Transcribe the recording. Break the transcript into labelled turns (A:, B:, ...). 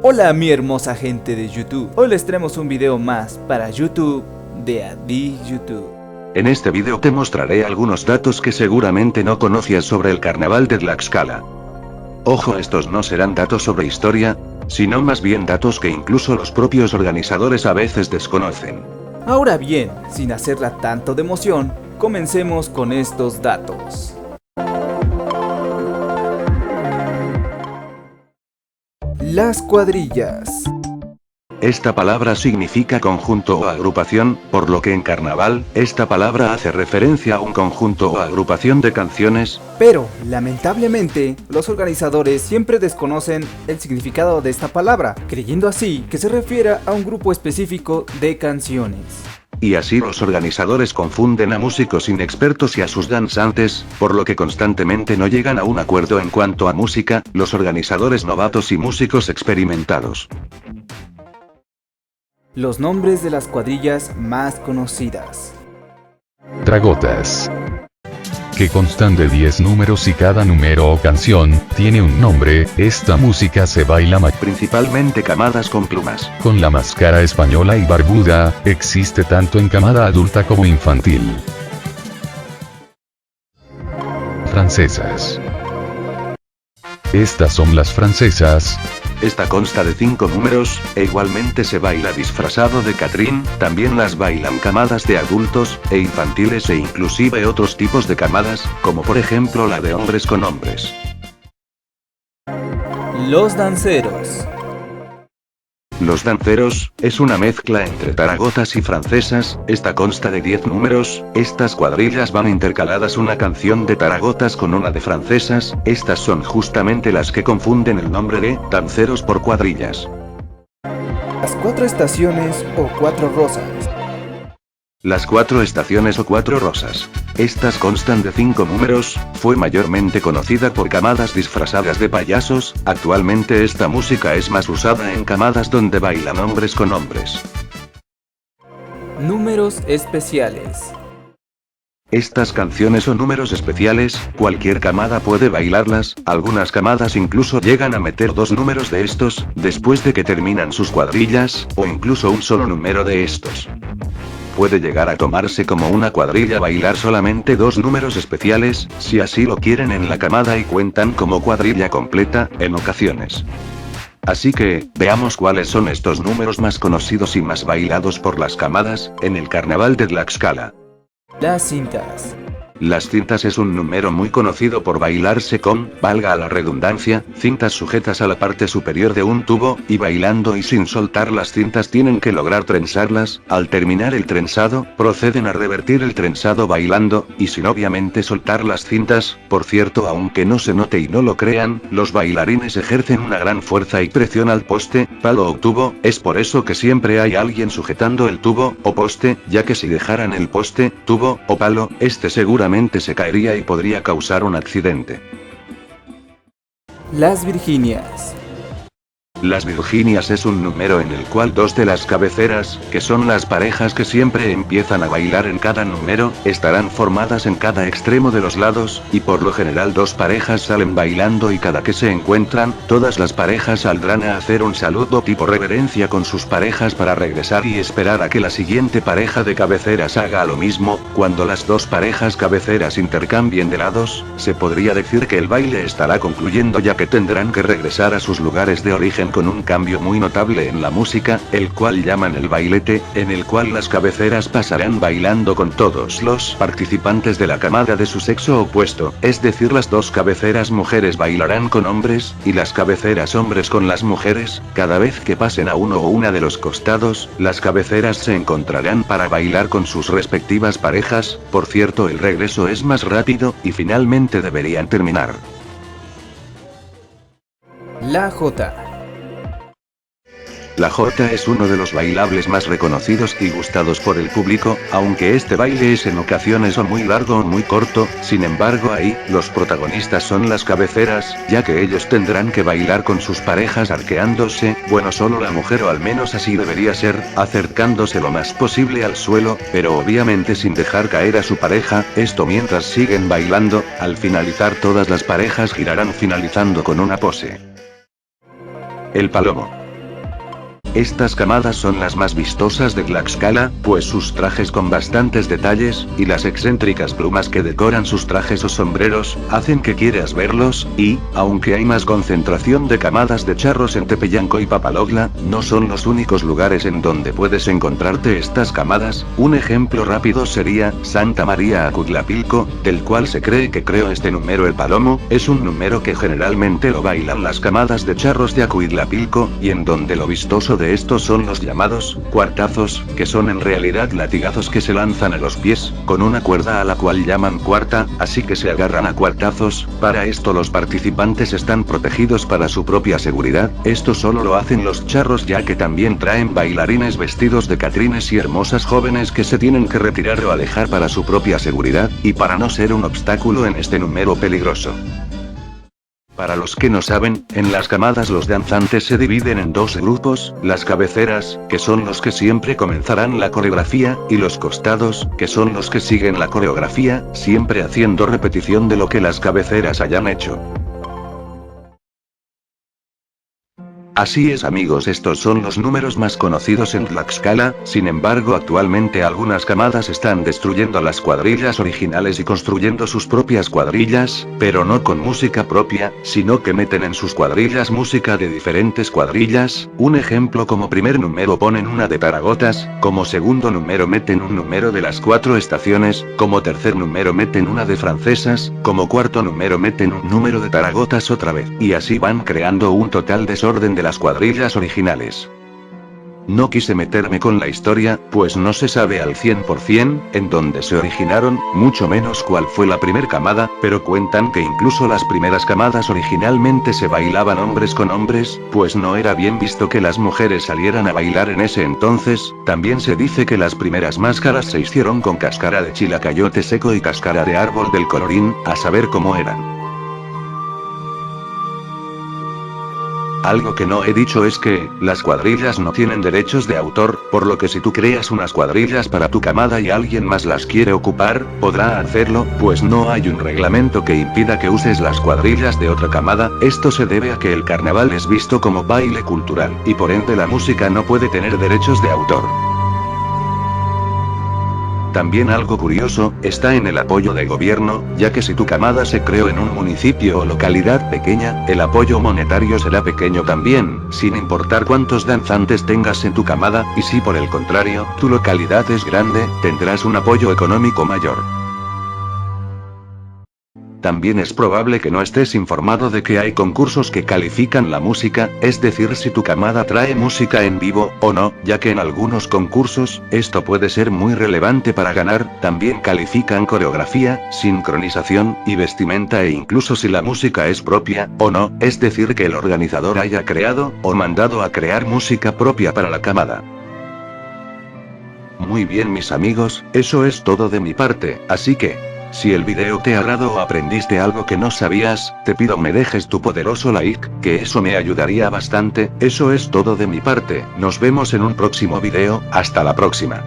A: Hola mi hermosa gente de YouTube, hoy les traemos un video más para YouTube de Addict YouTube.
B: En este video te mostraré algunos datos que seguramente no conocías sobre el carnaval de Tlaxcala. Ojo, estos no serán datos sobre historia, sino más bien datos que incluso los propios organizadores a veces desconocen.
A: Ahora bien, sin hacerla tanto de emoción, comencemos con estos datos. Las cuadrillas.
B: Esta palabra significa conjunto o agrupación, por lo que en carnaval, esta palabra hace referencia a un conjunto o agrupación de canciones.
A: Pero, lamentablemente, los organizadores siempre desconocen el significado de esta palabra, creyendo así que se refiere a un grupo específico de canciones.
B: Y así los organizadores confunden a músicos inexpertos y a sus danzantes, por lo que constantemente no llegan a un acuerdo en cuanto a música, los organizadores novatos y músicos experimentados.
A: Los nombres de las cuadrillas más conocidas.
C: Dragotas. Que constan de 10 números y cada número o canción tiene un nombre. Esta música se baila
B: principalmente camadas con plumas.
C: Con la máscara española y barbuda, existe tanto en camada adulta como infantil. Francesas. Estas son las francesas.
B: Esta consta de 5 números, e igualmente se baila disfrazado de Catrín, también las bailan camadas de adultos, e infantiles e inclusive otros tipos de camadas, como por ejemplo la de hombres con hombres.
A: Los danceros.
B: Los danceros, es una mezcla entre taragotas y francesas, esta consta de 10 números, estas cuadrillas van intercaladas una canción de taragotas con una de francesas, estas son justamente las que confunden el nombre de danceros por cuadrillas.
A: Las 4 estaciones o 4 rosas.
B: Las 4 estaciones o 4 rosas. Estas constan de 5 números, fue mayormente conocida por camadas disfrazadas de payasos, actualmente esta música es más usada en camadas donde bailan hombres con hombres.
A: Números especiales.
B: Estas canciones o números especiales, cualquier camada puede bailarlas, algunas camadas incluso llegan a meter 2 números de estos, después de que terminan sus cuadrillas, o incluso un solo número de estos. Puede llegar a tomarse como una cuadrilla bailar solamente 2 números especiales, si así lo quieren en la camada y cuentan como cuadrilla completa, en ocasiones. Así que, veamos cuáles son estos números más conocidos y más bailados por las camadas, en el carnaval de Tlaxcala.
A: Las cintas.
B: Las cintas es un número muy conocido por bailarse con, valga la redundancia, cintas sujetas a la parte superior de un tubo, y bailando y sin soltar las cintas tienen que lograr trenzarlas, al terminar el trenzado, proceden a revertir el trenzado bailando, y sin obviamente soltar las cintas, por cierto aunque no se note y no lo crean, los bailarines ejercen una gran fuerza y presión al poste, palo o tubo, es por eso que siempre hay alguien sujetando el tubo, o poste, ya que si dejaran el poste, tubo, o palo, este seguramente se caería y podría causar un accidente.
A: Las Virginias.
B: Las Virginias es un número en el cual 2 de las cabeceras, que son las parejas que siempre empiezan a bailar en cada número, estarán formadas en cada extremo de los lados, y por lo general 2 parejas salen bailando y cada que se encuentran, todas las parejas saldrán a hacer un saludo tipo reverencia con sus parejas para regresar y esperar a que la siguiente pareja de cabeceras haga lo mismo. Cuando las 2 parejas cabeceras intercambien de lados, se podría decir que el baile estará concluyendo ya que tendrán que regresar a sus lugares de origen con un cambio muy notable en la música, el cual llaman el bailete, en el cual las cabeceras pasarán bailando con todos los participantes de la camada de su sexo opuesto, es decir las 2 cabeceras mujeres bailarán con hombres, y las cabeceras hombres con las mujeres, cada vez que pasen a uno o una de los costados, las cabeceras se encontrarán para bailar con sus respectivas parejas, por cierto el regreso es más rápido, y finalmente deberían terminar.
A: La Jota.
B: La jota es uno de los bailables más reconocidos y gustados por el público, aunque este baile es en ocasiones o muy largo o muy corto, sin embargo ahí, los protagonistas son las cabeceras, ya que ellos tendrán que bailar con sus parejas arqueándose, bueno solo la mujer o al menos así debería ser, acercándose lo más posible al suelo, pero obviamente sin dejar caer a su pareja, esto mientras siguen bailando, al finalizar todas las parejas girarán finalizando con una pose. El palomo. Estas camadas son las más vistosas de Tlaxcala, pues sus trajes con bastantes detalles, y las excéntricas plumas que decoran sus trajes o sombreros, hacen que quieras verlos, y, aunque hay más concentración de camadas de charros en Tepeyanco y Papalogla, no son los únicos lugares en donde puedes encontrarte estas camadas. Un ejemplo rápido sería Santa María Acuitlapilco, del cual se cree que creó este número el Palomo. Es un número que generalmente lo bailan las camadas de charros de Acuitlapilco, y en donde lo vistoso de estos son los llamados cuartazos, que son en realidad latigazos que se lanzan a los pies, con una cuerda a la cual llaman cuarta, así que se agarran a cuartazos. Para esto los participantes están protegidos para su propia seguridad. Esto solo lo hacen los charros, ya que también traen bailarines vestidos de catrines y hermosas jóvenes que se tienen que retirar o alejar para su propia seguridad, y para no ser un obstáculo en este número peligroso. Para los que no saben, en las camadas los danzantes se dividen en dos grupos: las cabeceras, que son los que siempre comenzarán la coreografía, y los costados, que son los que siguen la coreografía, siempre haciendo repetición de lo que las cabeceras hayan hecho. Así es, amigos, estos son los números más conocidos en Tlaxcala. Sin embargo, actualmente algunas camadas están destruyendo las cuadrillas originales y construyendo sus propias cuadrillas, pero no con música propia, sino que meten en sus cuadrillas música de diferentes cuadrillas. Un ejemplo: como primer número ponen una de Taragotas, como segundo número meten un número de las 4 estaciones, como tercer número meten una de francesas, como cuarto número meten un número de Taragotas otra vez, y así van creando un total desorden de las cuadrillas originales. No quise meterme con la historia, pues no se sabe al 100% en dónde se originaron, mucho menos cuál fue la primer camada, pero cuentan que incluso las primeras camadas originalmente se bailaban hombres con hombres, pues no era bien visto que las mujeres salieran a bailar en ese entonces. También se dice que las primeras máscaras se hicieron con cáscara de chilacayote seco y cáscara de árbol del colorín, a saber cómo eran. Algo que no he dicho es que, las cuadrillas no tienen derechos de autor, por lo que si tú creas unas cuadrillas para tu camada y alguien más las quiere ocupar, podrá hacerlo, pues no hay un reglamento que impida que uses las cuadrillas de otra camada. Esto se debe a que el carnaval es visto como baile cultural, y por ende la música no puede tener derechos de autor. También algo curioso, está en el apoyo de gobierno, ya que si tu camada se creó en un municipio o localidad pequeña, el apoyo monetario será pequeño también, sin importar cuántos danzantes tengas en tu camada, y si por el contrario, tu localidad es grande, tendrás un apoyo económico mayor. También es probable que no estés informado de que hay concursos que califican la música, es decir, si tu camada trae música en vivo, o no, ya que en algunos concursos, esto puede ser muy relevante para ganar. También califican coreografía, sincronización, y vestimenta, e incluso si la música es propia, o no, es decir, que el organizador haya creado, o mandado a crear música propia para la camada. Muy bien, mis amigos, eso es todo de mi parte, así que, si el video te ha agradado o aprendiste algo que no sabías, te pido me dejes tu poderoso like, que eso me ayudaría bastante. Eso es todo de mi parte, nos vemos en un próximo video, hasta la próxima.